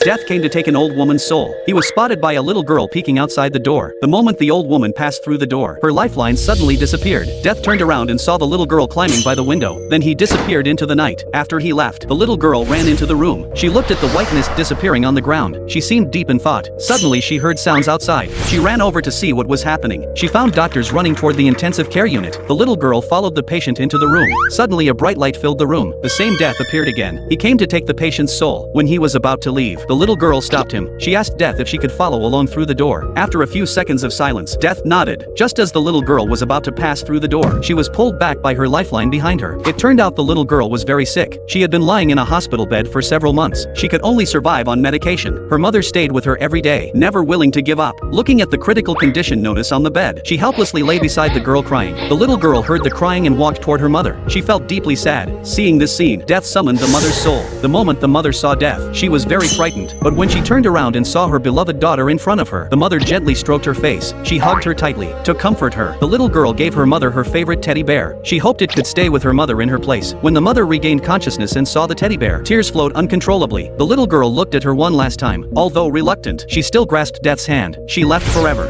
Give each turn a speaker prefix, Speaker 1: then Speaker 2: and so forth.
Speaker 1: Death came to take an old woman's soul. He was spotted by a little girl peeking outside the door. The moment the old woman passed through the door, her lifeline suddenly disappeared. Death turned around and saw the little girl climbing by the window. Then he disappeared into the night. After he left, the little girl ran into the room. She looked at the white mist disappearing on the ground. She seemed deep in thought. Suddenly she heard sounds outside. She ran over to see what was happening. She found doctors running toward the intensive care unit. The little girl followed the patient into the room. Suddenly a bright light filled the room. The same Death appeared again. He came to take the patient's soul. When he was about to leave, the little girl stopped him. She asked Death if she could follow along through the door. After a few seconds of silence, Death nodded. Just as the little girl was about to pass through the door, she was pulled back by her lifeline behind her. It turned out the little girl was very sick. She had been lying in a hospital bed for several months. She could only survive on medication. Her mother stayed with her every day, never willing to give up. Looking at the critical condition notice on the bed, she helplessly lay beside the girl crying. The little girl heard the crying and walked toward her mother. She felt deeply sad. Seeing this scene, Death summoned the mother's soul. The moment the mother saw Death, she was very frightened. But when she turned around and saw her beloved daughter in front of her, the mother gently stroked her face. She hugged her tightly. To comfort her, the little girl gave her mother her favorite teddy bear. She hoped it could stay with her mother in her place. When the mother regained consciousness and saw the teddy bear, tears flowed uncontrollably. The little girl looked at her one last time. Although reluctant, she still grasped Death's hand. She left forever.